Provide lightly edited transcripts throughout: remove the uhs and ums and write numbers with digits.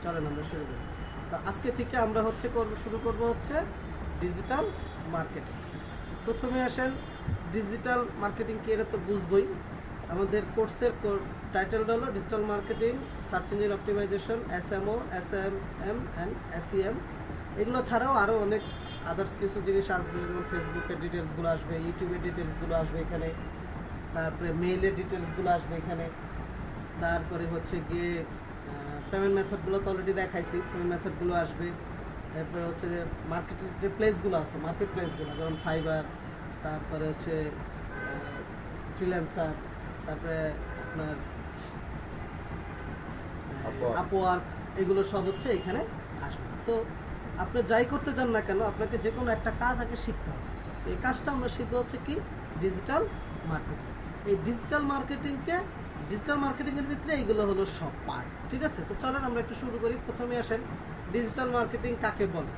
চলেন আমরা শুরু করি। তো আজকে থেকে আমরা শুরু করব ডিজিটাল মার্কেটিং। প্রথমে আসেন ডিজিটাল মার্কেটিং কি, এটা তো বুঝবই। আমাদের কোর্সের টাইটেলটা হলো digital marketing, search engine optimization, SMO, SMM and SEM. এগুলো ছাড়াও আরও অনেক আদার্স কিছু জিনিস আসবে, যেমন ফেসবুকের ডিটেলসগুলো আসবে, ইউটিউবের ডিটেলসগুলো আসবে এখানে, তারপরে মেইলের ডিটেলসগুলো আসবে এখানে, তারপরে গিয়ে পেমেন্ট মেথডগুলো তো অলরেডি দেখাইছি, পেমেন্ট মেথডগুলো আসবে। তারপরে যে মার্কেটের যে প্লেসগুলো আছে, মার্কেট প্লেসগুলো, যেমন ফাইবার, তারপরে ফ্রিল্যান্সার, তারপরে আপনার আপওয়ার্ক, এগুলো সব এখানে আসবে। তো আপনি যাই করতে চান না কেন, আপনাকে যে কোনো একটা কাজ আগে শিখতে হবে। এই কাজটা আমরা শিখবো কি, ডিজিটাল মার্কেটিং। এই ডিজিটাল মার্কেটিংয়ের ভিতরে এইগুলো হলো সব পার্ট, ঠিক আছে? তো চলেন আমরা একটু শুরু করি। প্রথমে আসেন ডিজিটাল মার্কেটিং কাকে বলে,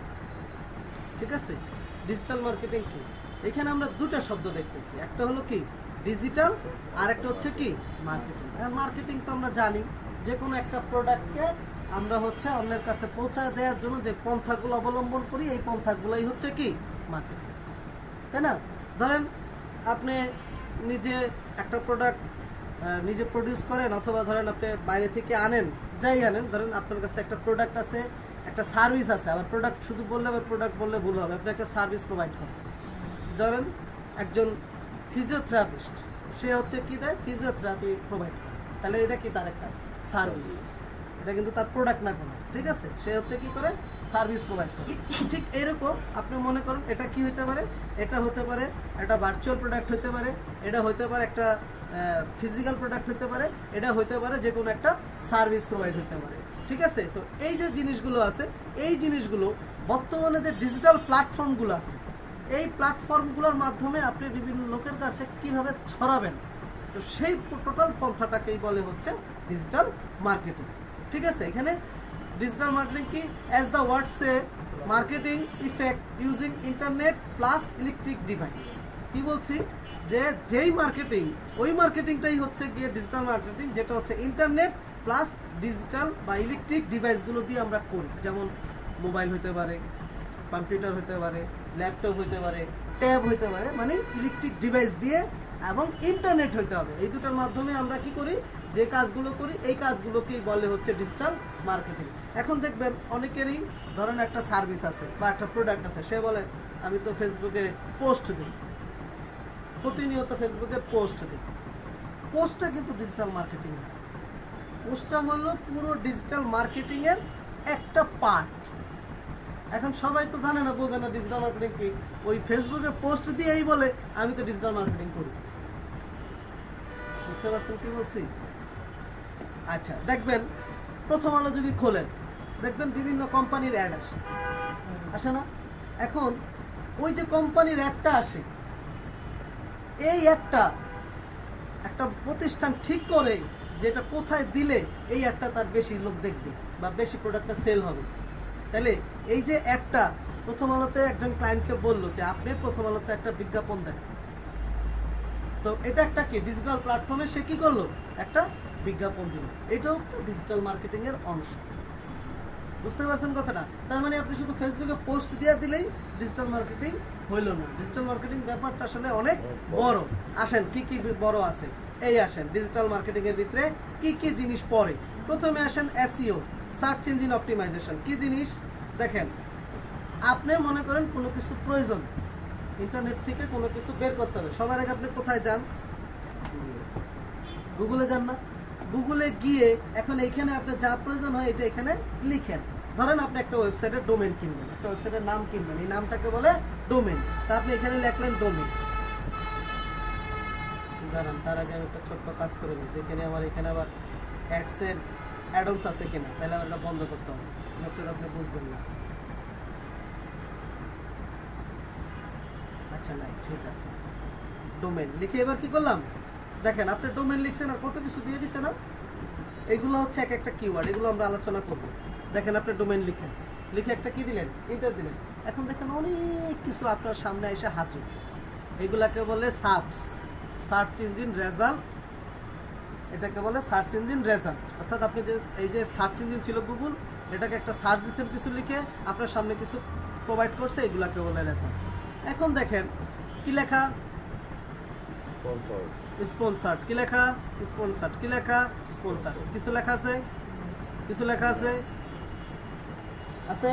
ঠিক আছে? ডিজিটাল মার্কেটিং কি? এখানে আমরা দুটো শব্দ দেখতেছি, একটা হলো কি ডিজিটাল, আর একটা কি মার্কেটিং। মার্কেটিং তো আমরা জানি, যে কোনো একটা প্রোডাক্টকে আমরা অন্যের কাছে পৌঁছায় দেওয়ার জন্য যে পন্থাগুলো অবলম্বন করি, এই পন্থাগুলোই কি মার্কেটিং, তাই না? ধরেন আপনি নিজে একটা প্রোডাক্ট নিজে প্রডিউস করেন, অথবা ধরেন আপনি বাইরে থেকে আনেন, যাই আনেন, ধরেন আপনার কাছে একটা প্রোডাক্ট আছে, একটা সার্ভিস আছে। আবার প্রোডাক্ট শুধু বললে, আবার প্রোডাক্ট বললে ভুল হবে, আপনি একটা সার্ভিস প্রোভাইড করেন। ধরেন একজন ফিজিওথেরাপিস্ট, সে কি দেয়, ফিজিওথেরাপি প্রোভাইড করে, তাহলে এটা কি তার একটা সার্ভিস, এটা কিন্তু তার প্রোডাক্ট না কোনো, ঠিক আছে? সে কি করে, সার্ভিস প্রোভাইড করে। ঠিক এরকম আপনি মনে করুন, এটা কি হতে পারে, এটা হতে পারে একটা ভার্চুয়াল প্রোডাক্ট হতে পারে, এটা হতে পারে একটা ফিজিক্যাল প্রোডাক্ট হতে পারে, এটা হতে পারে যে কোনো একটা সার্ভিস প্রোভাইড হতে পারে, ঠিক আছে? তো এই যে জিনিসগুলো আছে, এই জিনিসগুলো বর্তমানে যে ডিজিটাল প্ল্যাটফর্মগুলো আছে, এই প্ল্যাটফর্মগুলোর মাধ্যমে আপনি বিভিন্ন লোকের কাছে কিভাবে ছড়াবেন, তো সেই টোটাল পন্থাটাকেই বলে ডিজিটাল মার্কেটিং, ঠিক আছে? এখানে ডিজিটাল মার্কেটিং কি, as the word say, marketing effect using internet plus electric device. কি বলছি, যে যেই মার্কেটিং, ওই মার্কেটিংটাই গিয়ে ডিজিটাল মার্কেটিং, যেটা ইন্টারনেট প্লাস ডিজিটাল বা ইলেকট্রিক ডিভাইসগুলো দিয়ে আমরা করি। যেমন মোবাইল হতে পারে, কম্পিউটার হতে পারে, ল্যাপটপ হতে পারে, ট্যাব হতে পারে, মানে ইলেকট্রিক ডিভাইস দিয়ে, এবং ইন্টারনেট হতে হবে। এই দুটোর মাধ্যমে আমরা কি করি, যে কাজগুলো করি, এই কাজগুলোকেই বলে ডিজিটাল মার্কেটিং। এখন দেখবেন অনেকেরই ধরেন একটা সার্ভিস আছে বা একটা প্রোডাক্ট আছে, সে বলে আমি তো ফেসবুকে পোস্ট দিই, প্রতিনিয়ত ফেসবুকে পোস্ট দিই। পোস্টটা কিন্তু ডিজিটাল মার্কেটিং না, পোস্টটা হলো পুরো ডিজিটাল মার্কেটিং এর একটা পার্ট। এখন সবাই তো জানে না, বোঝে না ডিজিটাল মার্কেটিং কি, ওই ফেসবুকে পোস্ট দিয়েই বলে আমি তো ডিজিটাল মার্কেটিং করি। বুঝতে পারছেন কি বলছি? আচ্ছা, দেখবেন প্রথম আলো যদি খোলেন, দেখবেন বিভিন্ন কোম্পানির অ্যাড আসে না? এখন ওই যে কোম্পানির অ্যাডটা আসে, এই একটা প্রতিষ্ঠান ঠিক করে যে এটা কোথায় দিলে এই অ্যাডটা তার বেশি লোক দেখবে বা বেশি প্রোডাক্টটা সেল হবে। তাহলে এই যে একটা প্রথম আলোতে একজন ক্লায়েন্টকে বললো যে আপনি প্রথম আলোতে একটা বিজ্ঞাপন দেন, তো এটা একটা কি ডিজিটাল প্ল্যাটফর্মে সে কি করলো, একটা বিজ্ঞাপন দিল। এটাও ডিজিটাল মার্কেটিং এর অংশ। বুঝতে পারছেন কথাটা? তার মানে আপনি শুধু ফেসবুকে পোস্ট দিয়ে দিলেই ডিজিটাল মার্কেটিং হইল না। ডিজিটাল মার্কেটিং ব্যাপারটা আসলে অনেক বড়। আসেন কি কি বড় আছে, এই আসেন ডিজিটাল মার্কেটিং এর ভিতরে কি কি জিনিস পড়ে। প্রথমে আসেন এসইও, সার্চ ইঞ্জিন অপটিমাইজেশন। কি জিনিস দেখেন, আপনি মনে করেন কোনো কিছু প্রয়োজন, ইন্টারনেট থেকে কোনো কিছু বের করতে হবে, সবার আগে আপনি কোথায় যান, গুগলে যান না? গুগলে গিয়ে এখন এইখানে আপনার যা প্রয়োজন হয় এটা এখানে লিখেন। ধরেন আপনি একটা ওয়েবসাইটের ডোমেন কিনবেন, একটা ওয়েবসাইটের নাম কিনবেন, এই নামটাকে বলে ডোমেন। তা আপনি এখানে লিখলেন ডোমেন। দাঁড়ান, তার আগে আমি একটা ছোট্ট কাজ করে নিই, দেখে নিই আমার এখানে আবার অ্যাডসের অ্যাডন্স আছে কিনা, তাহলে আমরা বন্ধ করতে হবে, নচেত আপনি বুঝবেন না। আচ্ছা নাই, ঠিক আছে, ডোমেন লিখে এবার কি করলাম, দেখেন আপনি ডোমেন লিখছেন আর কত কিছু দিয়ে দিচ্ছে না। এগুলো এক একটা কিওয়ার্ড, এগুলো আমরা আলোচনা করব। দেখেন আপনি ডোমেন লিখেন, লিখে একটা কি দিলেন, এন্টার দিলেন। এখন দেখেন অনেক কিছু আপনার সামনে এসে হাজির। এগুলাকে বলে সার্চ ইঞ্জিন রেজাল্ট। এটাকে বলে সার্চ ইঞ্জিন রেজাল্ট। অর্থাৎ আপনি যে এই যে সার্চ ইঞ্জিন ছিল গুগল, এটাকে একটা সার্চ দিচ্ছেন কিছু লিখে, আপনার সামনে কিছু প্রোভাইড করছে, এগুলাকে বলে রেজাল্ট। এখন দেখেন কি লেখা, স্পন্সর্ড, কি লেখা স্পন্সর্ড, কি লেখা স্পন্সর্ড, কিছু লেখা আছে, কিছু লেখা আছে আছে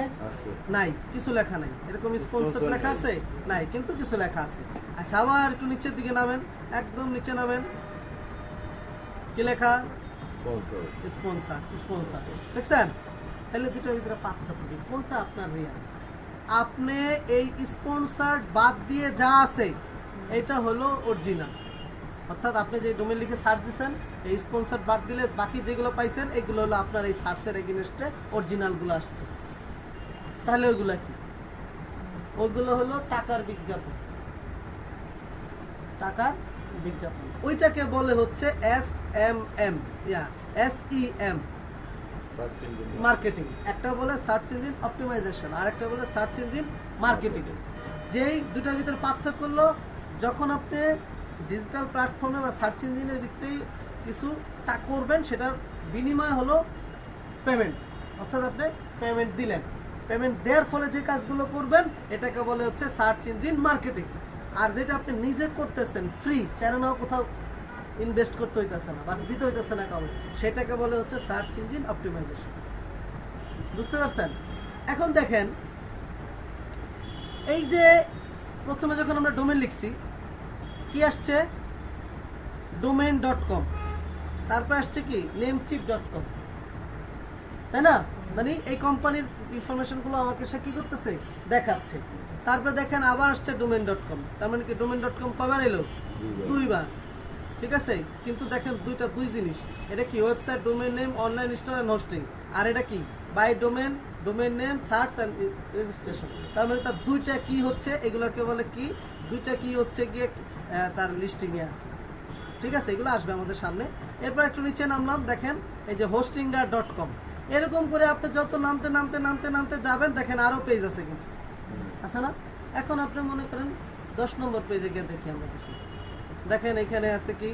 নাই, কিছু লেখা নাই। এরকম স্পন্সর লেখা আছে নাই, কিন্তু কিছু লেখা আছে। আচ্ছা আবার একটু নিচের দিকে নামেন, একদম নিচে নামেন, কি লেখা স্পন্সর, স্পন্সর, দেখছেন? তাহলে দুটোর ভিতরে পার্থক্য কি, কোনটা আপনার রিয়াল? আপনি এই স্পন্সর বাদ দিয়ে যা আছে এটা হলো অরিজিনাল, অর্থাৎ আপনি যে ডোমেইন লিখে সার্চ দিচ্ছেন এই স্পন্সর বাদ দিলে বাকি যেগুলো পাইছেন এগুলো হলো আপনার এই সার্চের এগেইনস্টে অরিজিনালগুলো আসছে। তাহলে ওইগুলো কি? ওইগুলো হলো টাকার বিজ্ঞাপন, টাকার বিজ্ঞাপন। ওইটাকে বলে হচ্ছে SEM, মার্কেটিং। একটা বলে সার্চ ইঞ্জিন অপটিমাইজেশন, আর একটা বলে সার্চ ইঞ্জিন মার্কেটিং। যেই দুটার ভিতরে পার্থক্য হলো, যখন আপনি ডিজিটাল প্ল্যাটফর্মে বা সার্চ ইঞ্জিনের ভিতরে কিছু করবেন সেটার বিনিময় হলো পেমেন্ট, অর্থাৎ আপনি পেমেন্ট দিলেন, পেমেন্ট দেওয়ার ফলে যে কাজগুলো করবেন এটাকে বলে হচ্ছে সার্চ ইঞ্জিন মার্কেটিং। আর যেটা আপনি নিজে করতেছেন ফ্রি, চ্যানেলও কোথাও ইনভেস্ট করতে হইতেছে না বা দিতে হইতেছে না কাউকে, সেটাকে বলে হচ্ছে সার্চ ইঞ্জিন অপটিমাইজেশন। বুঝতে পারছেন? এখন দেখেন এই যে প্রথমে যখন আমরা ডোমেইন লিখছি কি আসছে, domain.com, তারপর আসছে কি namecheap.com, তাই না? মানে এই কোম্পানির ইনফরমেশনগুলো আমাকে সে কি করতেছে, দেখাচ্ছে। তারপরে দেখেন আবার আসছে domain.com, তার মানে কি domain.com কয়বার এলো, দুইবার, ঠিক আছে? কিন্তু দেখেন দুই জিনিস, এটা কি website domain name online store and hosting, আর এটা কি buy domain, domain name search and registration. তার মানে তার দুইটা কি হচ্ছে, এগুলোকে বলে কি, দুইটা কি হচ্ছে গিয়ে তার লিস্টিং এ আছে, ঠিক আছে? এগুলো আসবে আমাদের সামনে। এরপর একটু নিচে নামলাম, দেখেন এই যে hostinger.com, এরকম করে আপনি যত নামতে নামতে নামতে নামতে যাবেন দেখেন আরো পেজ আছে, কিন্তু আছে না? এখন আপনি মনে করেন 10 নম্বর পেজে গিয়ে দেখি আমরা কিছু, দেখেন এখানে আছে কি,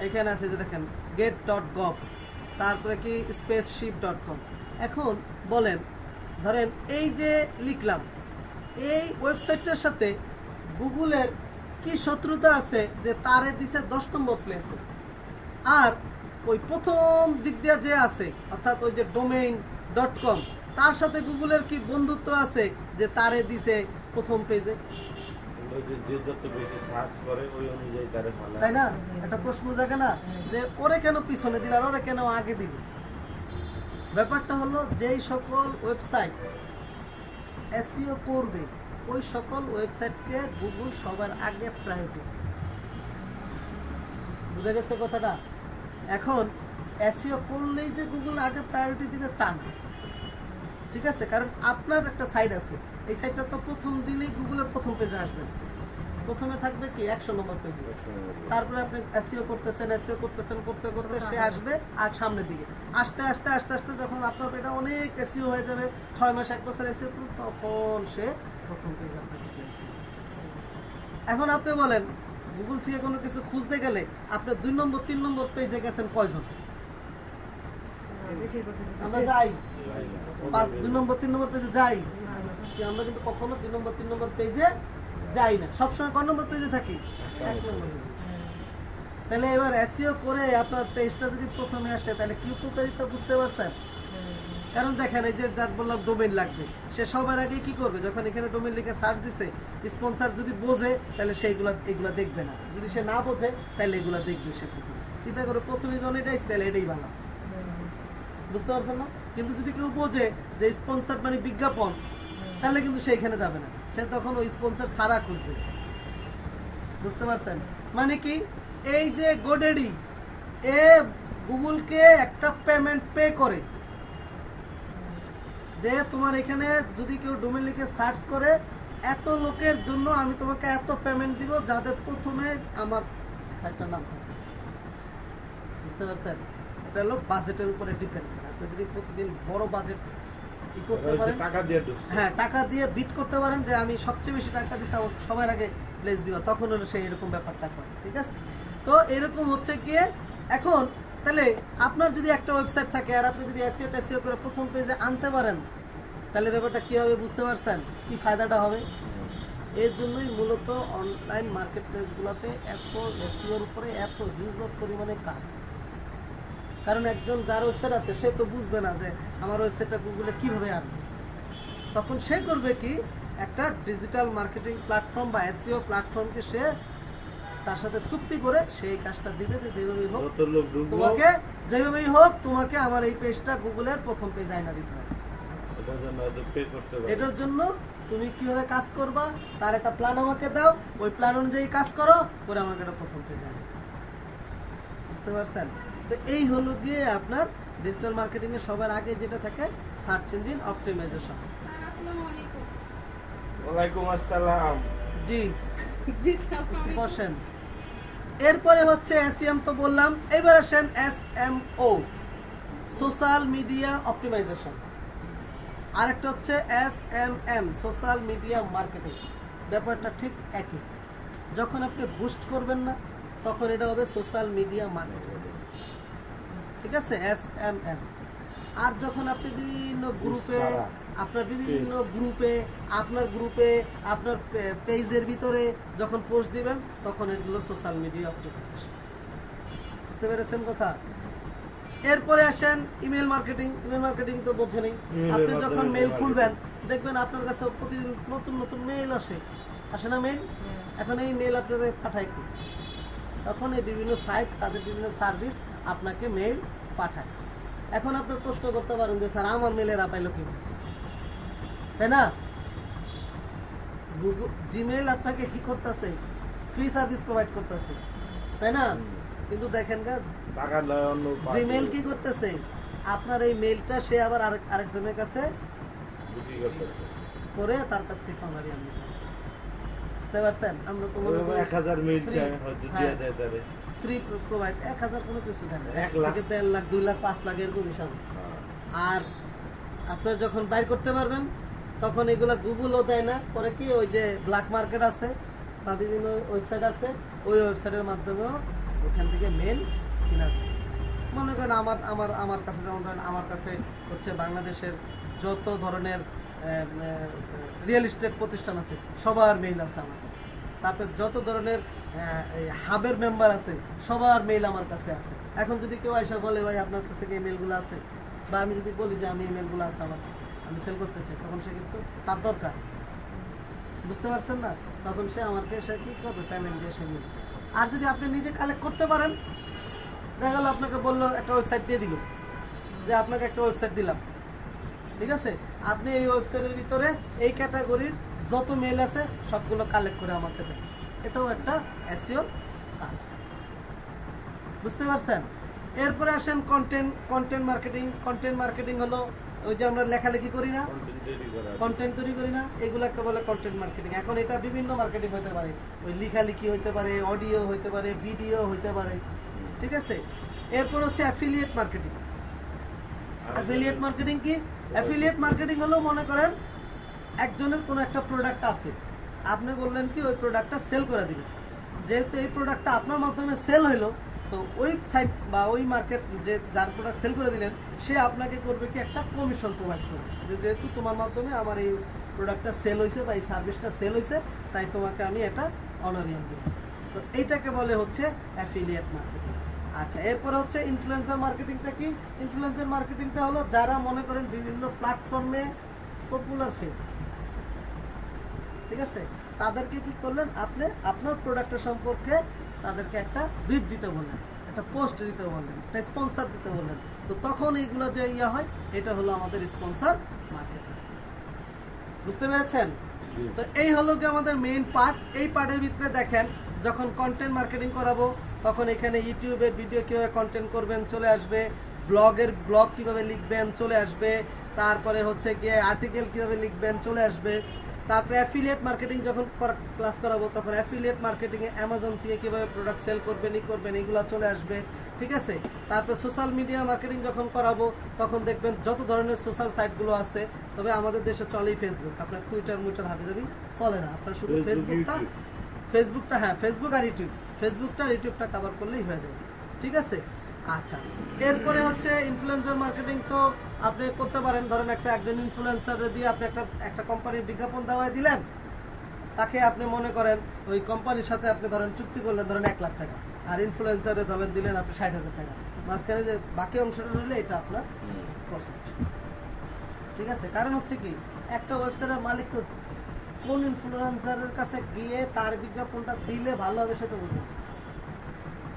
এখানে আছে যে দেখেন get.gov, তারপরে কি spaceship.com। এখন বলেন ধরেন এই যে লিখলাম, এই ওয়েবসাইটটার সাথে গুগলের কি শত্রুতা আছে যে তারে দিছে 10 নম্বর প্লেসে, আর ওই প্রথম দিক দিয়ে যে আছে অর্থাৎ ওই যে domain.com তার সাথে গুগলের কি বন্ধুত্ব আছে যে তারে দিছে প্রথম পেজে, তাই না? একটা প্রশ্ন জাগে না যে ওরে কেন পিছনে দিল আর ওরে কেন আগে দিল? ব্যাপারটা হলো যেই সকল ওয়েবসাইট এসইও করবে ওই সকল ওয়েবসাইটকে গুগল সবার আগে প্রায়োরিটি, বুঝা গেছে কথাটা? এখন এসইও করলেই যে গুগল আগে প্রায়োরিটি দিবে তা না, ঠিক আছে? কারণ আপনার একটা সাইট আছে, এই সাইটটা তো প্রথম দিনেই গুগলের প্রথম পেজে আসবে, প্রথমে থাকবে কি 100 নম্বর পেজে, তারপরে আপনি এসইও করতেছেন করতে করতে সে আসবে আর সামনের দিকে আস্তে আস্তে আস্তে আস্তে যখন আপনার এটা অনেক এসইও হয়ে যাবে, 6 মাস 1 বছর এসইও, তখন সে প্রথম পেজে আপনাকে প্লেস দিবে। এখন আপনি বলেন গুগল থেকে কোনো কিছু খুঁজতে গেলে আপনি 2 নম্বর 3 নম্বর পেজে গেছেন কয়জন? আমরা যাই 2 নম্বর 3 নম্বর পেজে যাই, আমরা কিন্তু কখনো 2 নম্বর 3 নম্বর পেজে যাই না, সবসময় কোন নম্বর পেজে থাকি, 1 নম্বর পেজে। তাহলে এবার এসইও করে আপনার পেজটা যদি প্রথমে আসে তাহলে কি উপকারিতা বুঝতে পারছেন? কারণ দেখেন এই যে যার বললাম ডোমেইন লাগবে, সে সবার আগে কি করবে, যখন এখানে ডোমেইন লিখে সার্চ দিছে স্পন্সর যদি বোঝে তাহলে সে এগুলা দেখবে না, যদি সে না বোঝে তাহলে এগুলা দেখবে সে প্রথমে, চিন্তা করে প্রথমে যখন এটাই তাহলে এটাই ভালো, বুঝতে পারছেন না? কিন্তু যদি কেউ বোঝে যে স্পন্সর মানে বিজ্ঞাপন তাহলে কিন্তু সে এখানে যাবে না, সে তখন ওই স্পন্সর ছাড়া খুঁজবে, বুঝতে পারছেন? মানে কি এই যে গোডেডি এ গুগলকে একটা পেমেন্ট পে করে যে তোমার এখানে যদি কেউ ডোমেইন লিখে সার্চ করে এত লোকের জন্য আমি তোমাকে এত পেমেন্ট দিব যাদের প্রথমে আমার সাইটটার নাম থাকে, বুঝতে পারছেন? এটা হলো বাজেটের উপরে ডিপেন্ড করে, আপনি যদি প্রতিদিন বড় বাজেট কি করতে পারেন, হ্যাঁ টাকা দিয়ে বিট করতে পারেন যে আমি সবচেয়ে বেশি টাকা দিতে সবার আগে প্লেস দিবা, তখন হলো সেই এরকম ব্যাপারটা করে, ঠিক আছে? তো এরকম হচ্ছে গিয়ে এখন তাহলে আপনার যদি একটা ওয়েবসাইট থাকে আর আপনি যদি এসইও টেসইও করে প্রথম পেজে আনতে পারেন, তাহলে ব্যাপারটা কি হবে বুঝতে পারছেন, কি ফায়দাটা হবে? এর জন্যই মূলত অনলাইন মার্কেট প্লেসগুলোতে এত এসইওর উপরে এত হিউজ পরিমাণে কাজ। কারণ একজন যার ওয়েবসাইট আছে সে তো বুঝবে না যে আমার ওয়েবসাইটটা গুগলে কিভাবে আনবে। তখন সে করবে কি, একটা ডিজিটাল মার্কেটিং প্ল্যাটফর্ম বা এসইও প্ল্যাটফর্মকে সে তার সাথে চুক্তি করে সেই কাজটা দিবে যে যেভাবেই হোক তোমাকে আমার এই পেজটা গুগলের প্রথম পেজ আইনা দিতে হবে। এটার জন্য তুমি কিভাবে কাজ করবা তার একটা প্ল্যান আমাকে দাও, ওই প্ল্যান অনুযায়ী কাজ করো, করে আমাকে একটা প্রথম পেজ আনো। বুঝতে পারছেন? তো এই হলো গিয়ে আপনার ডিজিটাল মার্কেটিং এর সবার আগে যেটা থাকে সার্চ ইঞ্জিন অপটিমাইজেশন। ওয়ালাইকুম আসসালাম। জি বসেন। এরপরে হচ্ছে এসইএম তো বললাম, এবার আসেন এসএমও, সোশ্যাল মিডিয়া অপটিমাইজেশন। আরেকটা হচ্ছে এসএমএম, সোশ্যাল মিডিয়া মার্কেটিং। ব্যাপারটা ঠিক একই। যখন আপনি বুস্ট করবেন না তখন এটা হবে সোশ্যাল মিডিয়া মার্কেটিং, ঠিক আছে, এসএমএম। আর যখন আপনি বিভিন্ন গ্রুপে আপনার পেজের ভিতরে যখন পোস্ট দিবেন তখন এগুলো সোশ্যাল মিডিয়া অপটিমাইজেশন। বুঝতে পেরেছেন কথা? এরপরে আসেন ইমেল মার্কেটিং। ইমেল মার্কেটিং তো বোঝেনই, আপনি যখন মেইল খুলবেন দেখবেন আপনার কাছে প্রতিদিন নতুন নতুন মেইল আসে না মেইল? এখন এই মেইল আপনারা পাঠায় কি? তখন এই বিভিন্ন সাইট তাদের বিভিন্ন সার্ভিস আপনাকে মেইল পাঠায়। এখন আপনি প্রশ্ন করতে পারেন যে স্যার আমার মেইলের পাইলো কি, তাই না? জিমেইল আপনাকে কি করতেছে, ফ্রি সার্ভিস প্রোভাইড করতেছে, তাই না? কিন্তু দেখেন জিমেইল কি করতেছে, আপনার এই মেইলটা সে আবার আরেকজনের কাছে করে তার কাছ থেকে অনারি আনবে। বুঝতে পারছেন? আমরা তো 1000 মেইল চাই হয়তো দিয়ে দেয় তারে ফ্রি প্রোভাইড, 1000 কোনো কিছু দেন না, 1 লাখ 1.5 লাখ 2 লাখ 5 লাখ এরকম হিসাব। আর আপনি যখন বাইর করতে পারবেন তখন এগুলা গুগলও দেয় না, পরে কি ওই যে ব্ল্যাক মার্কেট আছে বা বিভিন্ন ওয়েবসাইট আছে, ওই ওয়েবসাইটের মাধ্যমেও ওখান থেকে মেল কিনা যায়। মনে করেন আমার কাছে যেমন ধরেন আমার কাছে হচ্ছে বাংলাদেশের যত ধরনের রিয়েল এস্টেট প্রতিষ্ঠান আছে সবার মেইল আছে আমার কাছে। তারপর যত ধরনের হাবের মেম্বার আছে সবার মেইল আমার কাছে আছে। এখন যদি কেউ আইসা বলে ভাই আপনার কাছ থেকে মেইলগুলো আছে, বা আমি যদি বলি যে আমি মেইলগুলো আছে আমার কাছে, আমি সেল করতে চাই, তখন সে কিন্তু তার দরকার। বুঝতে পারছেন না? তখন সে আমাকে সে কি করবে, পেমেন্ট দিয়ে সে নেবে। আর যদি আপনি নিজে কালেক্ট করতে পারেন, দেখা গেল আপনাকে বললো একটা ওয়েবসাইট দিয়ে দিল, যে আপনাকে একটা ওয়েবসাইট দিলাম, ঠিক আছে, আপনি এই ওয়েবসাইটের ভিতরে এই ক্যাটাগরির যত মেল আছে সবগুলো কালেক্ট করে আমাকে দেন। এটাও একটা এসইও কাজ। বুঝতে পারছেন? এরপরে আসেন কন্টেন্ট মার্কেটিং। কন্টেন্ট মার্কেটিং হলো ওই যে আমরা লেখালেখি করি না, কন্টেন্ট তৈরি করি না, এগুলোকে বলে কন্টেন্ট মার্কেটিং। এখন এটা বিভিন্ন মার্কেটিং হতে পারে, ওই লেখালেখি হইতে পারে, অডিও হইতে পারে, ভিডিও হইতে পারে, ঠিক আছে। এরপর হচ্ছে অ্যাফিলিয়েট মার্কেটিং। অ্যাফিলিয়েট মার্কেটিং কি? অ্যাফিলিয়েট মার্কেটিং হলো মনে করেন একজনের কোনো একটা প্রোডাক্ট আছে, আপনি বললেন কি ওই প্রোডাক্টটা সেল করে দিবেন। যেহেতু এই প্রোডাক্টটা আপনার মাধ্যমে সেল হইলো, তো ওই সাইট বা ওই মার্কেট যে যার প্রোডাক্ট সেল করে দিলেন সে আপনাকে করবে কি একটা কমিশন প্রোভাইড করবে, যেহেতু তোমার মাধ্যমে আমার এই প্রোডাক্টটা সেল হয়েছে বা এই সার্ভিসটা সেল হয়েছে, তাই তোমাকে আমি এটা অনারিয়াম দেব। তো এইটাকে বলে হচ্ছে অ্যাফিলিয়েট মার্কেটিং। আচ্ছা, এরপরে হচ্ছে ইনফ্লুয়েন্সার মার্কেটিংটা কি? ইনফ্লুয়েন্সার মার্কেটিংটা হলো যারা মনে করেন বিভিন্ন প্ল্যাটফর্মে পপুলার ফেস, ঠিক আছে, তাদেরকে কি করলেন আপনি আপনার প্রোডাক্টের সম্পর্কে তাদেরকে একটা ব্রিফ দিতে বললেন, একটা পোস্ট দিতে বললেন, একটা স্পন্সর দিতে বললেন। তো তখন এইগুলো যে ইয়া হয়, এটা হলো আমাদের স্পন্সর মার্কেটিং। বুঝতে পেরেছেন? তো এই হলো কি আমাদের মেইন পার্ট। এই পার্টের ভিতরে দেখেন যখন কন্টেন্ট মার্কেটিং করাবো তখন এখানে ইউটিউবে ভিডিও কিভাবে কন্টেন্ট করবেন চলে আসবে, ব্লগ কিভাবে লিখবেন চলে আসবে, তারপরে হচ্ছে গিয়ে আর্টিকেল কিভাবে লিখবেন চলে আসবে। তারপরে অ্যাফিলিয়েট মার্কেটিং যখন ক্লাস করাবো তখন অ্যাফিলিয়েট মার্কেটিং এ অ্যামাজন থেকে কিভাবে প্রোডাক্ট সেল করবেন এগুলো চলে আসবে, ঠিক আছে। তারপরে সোশ্যাল মিডিয়া মার্কেটিং যখন করাবো তখন দেখবেন যত ধরনের সোশ্যাল সাইটগুলো আছে, তবে আমাদের দেশে চলেই ফেসবুক, আপনার টুইটার হাতে যদি চলে না, আপনার শুধু ফেসবুকটা হ্যাঁ ফেসবুক আর ইউটিউবটা কভার করলেই হয়ে যাবে, ঠিক আছে। আচ্ছা, এরপরে হচ্ছে ইনফ্লুয়েন্সার মার্কেটিং। তো আপনি করতে পারেন, ধরেন একজন ইনফ্লুয়েন্সার দিয়ে আপনি একটা কোম্পানির বিজ্ঞাপন দেওয়াই দিলেন, তাকে আপনি মনে করেন ওই কোম্পানির সাথে আপনি ধরেন চুক্তি করলেন ধরেন 1 লাখ টাকা, আর ইনফ্লুয়েন্সারে ধরেন দিলেন আপনি 60,000 টাকা, মাঝখানে যে বাকি অংশটা রইলে এটা আপনার প্রফিট। ঠিক আছে, কারণ হচ্ছে কি একটা ওয়েবসাইটের মালিক তো কোন ইনফ্লুয়েন্সারের কাছে গিয়ে তার বিজ্ঞাপনটা দিলে ভালো হবে সেটা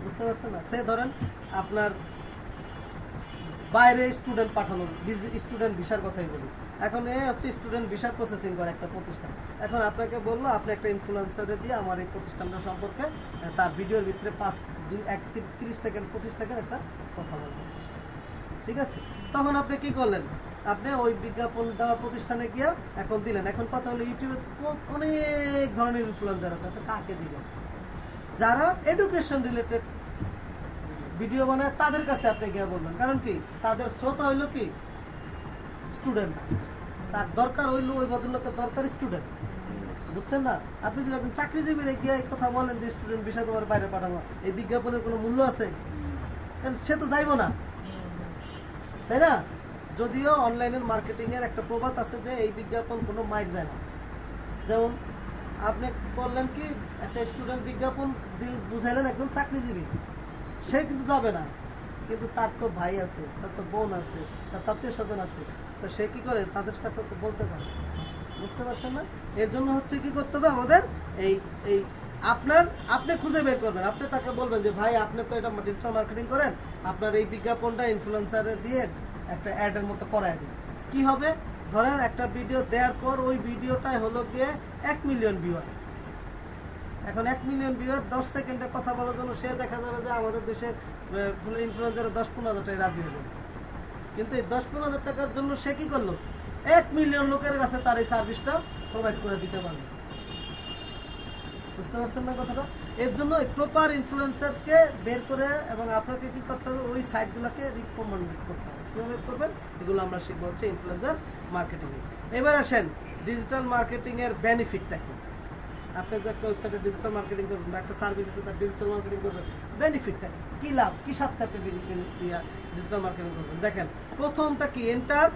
বুঝতে পারছেন না। সে ধরেন আপনার বাইরে স্টুডেন্ট পাঠানো, স্টুডেন্ট ভিসার কথাই বলি, এখন এ হচ্ছে স্টুডেন্ট ভিসা প্রসেসিং করে একটা প্রতিষ্ঠান। এখন আপনাকে বললো আপনি একটা ইনফ্লুয়েন্সারে দিয়ে আমার এই প্রতিষ্ঠানটা সম্পর্কে তার ভিডিওর ভিতরে 30 সেকেন্ড 25 সেকেন্ড একটা কথা বলবেন। ঠিক আছে, তখন আপনি কি করলেন, আপনি ওই বিজ্ঞাপন দেওয়ার প্রতিষ্ঠানে গিয়ে এখন দিলেন। এখন কথা হলো ইউটিউবে অনেক ধরনের ইনফ্লুয়েন্সার আছে, আপনি কাকে দিলেন? যারা এডুকেশন রিলেটেড ভিডিও বানায় তাদের কাছে আপনি গিয়ে বলবেন। কারণ কি তাদের শ্রোতা হইলো কি স্টুডেন্ট, তার দরকার হইলো ওই ভদ্রলোকের দরকার স্টুডেন্ট, বুঝছেন না। আপনি যদি একজন চাকরিজীবী গিয়ে এই কথা বলেন যে স্টুডেন্ট বিষয় তোমার বাইরে পাঠাবো, এই বিজ্ঞাপনের কোনো মূল্য আছে? কারণ সে তো যাইবো না, তাই না? যদিও অনলাইনের মার্কেটিং এর একটা প্রবাদ আছে যে এই বিজ্ঞাপন কোনো মাইর যায় না। যেমন আপনি বললেন কি একটা স্টুডেন্ট বিজ্ঞাপন বুঝাইলেন একজন চাকরিজীবী, সে কিন্তু যাবে না, কিন্তু তার তো ভাই আছে, তার তো বোন আছে, তার আত্মীয় স্বজন আছে, তো সে কি করে তাদের কাছে তো বলতে পারে। বুঝতে পারছেন না? এর জন্য হচ্ছে কি করতে হবে আমাদের, এই এই আপনি খুঁজে বের করবেন, আপনি তাকে বলবেন যে ভাই আপনি তো এটা ডিজিটাল মার্কেটিং করেন, আপনার এই বিজ্ঞাপনটা ইনফ্লুয়েন্সারে দিয়ে একটা অ্যাডের মতো করায় দিন। কি হবে, ধরেন একটা ভিডিও দেওয়ার পর ওই ভিডিওটাই হলো গিয়ে 1 মিলিয়ন ভিউয়ার। এখন 1 মিলিয়ন ভিউয়ার 10 সেকেন্ডে কথা বলার জন্য সে দেখা যাবে যে আমাদের দেশের ইনফ্লুয়েন্সারে 10-15 হাজার টাকা রাজি হয়ে যাবে। কিন্তু এই 10-15 হাজার টাকার জন্য সে কি করলো, 1 মিলিয়ন লোকের কাছে তার এই সার্ভিসটা প্রোভাইড করে দিতে পারবে। বুঝতে পারছেন না কথাটা? এর জন্য প্রপার ইনফ্লুয়েন্সারকে বের করে এবং আপনাকে কি করতে হবে, ওই সাইটগুলোকে রিকমেন্ড করতে হবে। কিভাবে করবেন এগুলো আমরা শিখবো হচ্ছে ইনফ্লুয়েন্সার মার্কেটিং। এবার আসেন ডিজিটাল মার্কেটিং এর বেনিফিটটা কি। আপনি যে একটা ওয়েবসাইটে ডিজিটাল মার্কেটিং করবেন বা একটা সার্ভিস আছে তার ডিজিটাল মার্কেটিং করবেন, বেনিফিটটা কি লাভ, কি সাথে আপনি ডিজিটাল মার্কেটিং করবেন? দেখেন, প্রথমটা কি, এন্টার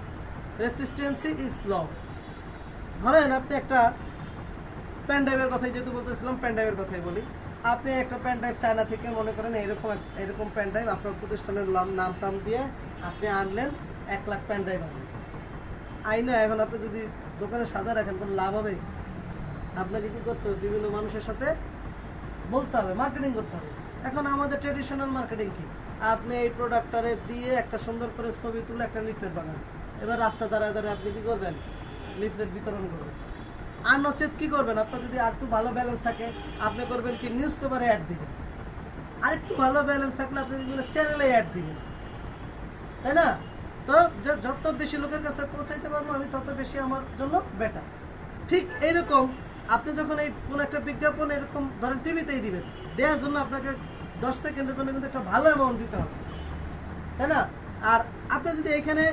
রেসিস্টেন্সি ইজ লো। ধরেন আপনি একটা পেন ড্রাইভের কথাই যেহেতু বলতেছিলাম, পেন ড্রাইভের কথাই বলি। আপনি একটা পেন ড্রাইভ চায়না থেকে মনে করেন এরকম পেন ড্রাইভ আপনার প্রতিষ্ঠানের নাম টাম দিয়ে আপনি আনলেন, 1 লাখ পেন ড্রাইভ আনলেন আইনা। এখন আপনি যদি দোকানে সাজা রাখেন কোনো লাভ হবে? আপনাকে কি করতে হবে, বিভিন্ন মানুষের সাথে বলতে হবে, মার্কেটিং করতে হবে। এখন আমাদের ট্রেডিশনাল মার্কেটিং কি, আপনি এই প্রোডাক্টটারে দিয়ে একটা সুন্দর করে ছবি তুলে একটা লিফলেট বানান, এবার রাস্তা দাঁড়ায় আপনি কি করবেন, লিফলেট বিতরণ করবেন। আর নচেত কি করবেন, আপনার যদি আর একটু ভালো ব্যালেন্স থাকে আপনি করবেন কি, নিউজ পেপারে অ্যাড দিবেন। আর একটু ভালো ব্যালেন্স থাকলে আপনি চ্যানেলে অ্যাড দিবেন, তাই না? তো যত বেশি লোকের কাছে পৌঁছাইতে পারবো আমি তত বেশি আমার জন্য বেটার। ঠিক এইরকম আপনি যখন এই কোন একটা বিজ্ঞাপন এরকম ধরেন টিভিতেই দিবেন, দেওয়ার জন্য আপনাকে 10 সেকেন্ডের জন্য কিন্তু একটা ভালো অ্যামাউন্ট দিতে হবে, তাই না? আর আপনি যদি এখানে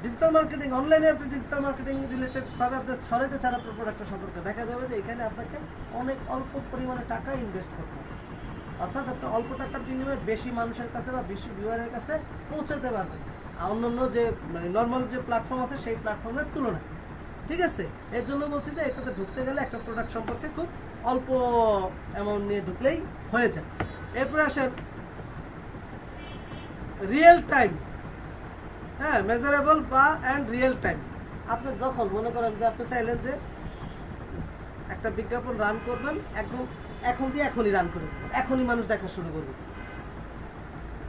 ডিজিটাল মার্কেটিং অনলাইনে আপনি ডিজিটাল মার্কেটিং রিলেটেড ভাবে আপনি ছড়াইতে চান আপনার প্রোডাক্টের সম্পর্কে, দেখা যাবে যে এখানে আপনাকে অনেক অল্প পরিমাণে টাকা ইনভেস্ট করতে হবে। অর্থাৎ আপনি অল্প টাকার বিনিময়ে বেশি মানুষের কাছে বা বেশি ভিউয়ারের কাছে পৌঁছাতে পারবেন অন্যান্য যে মানে নর্মাল যে প্ল্যাটফর্ম আছে সেই প্ল্যাটফর্মের তুলনায়। ঠিক আছে, এর জন্য বলছি যে এটাতে ঢুকতে গেলে একটা প্রোডাক্ট সম্পর্কে খুব অল্প অ্যামাউন্ট নিয়ে ঢুকলেই হয়ে যায়। এরপরে আসেন রিয়েল টাইম, হ্যাঁ, মেজারেবল বা অ্যান্ড রিয়েল টাইম। আপনি যখন মনে করেন যে আপনি চাইলেন যে একটা বিজ্ঞাপন রান করবেন, একদম এখন দিয়ে এখনই রান করে দেবেন, এখনই মানুষ দেখা শুরু করবে।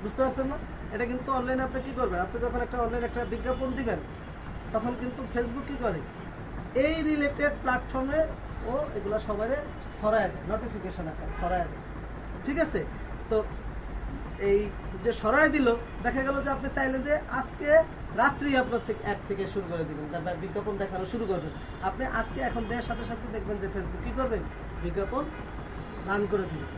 বুঝতে পারছেন না? এটা কিন্তু অনলাইনে আপনি কি করবেন, আপনি যখন একটা অনলাইনে একটা বিজ্ঞাপন দিবেন তখন কিন্তু ফেসবুক কি করে, এই রিলেটেড প্ল্যাটফর্মে ও এগুলো সবাই ছড়ায় দেয়, নোটিফিকেশন আকারে ছড়ায় দেয়। ঠিক আছে, তো এই যে সরাই দিল, দেখা গেল যে আপনি চাইলেন যে আজকে রাত্রি আপনার অ্যাড থেকে শুরু করে দিবেন, বিজ্ঞাপন দেখানো শুরু করবেন। আপনি আজকে এখন দেওয়ার সাথে সাথে দেখবেন যে ফেসবুক কি করবেন, বিজ্ঞাপন রান করে দিবেন।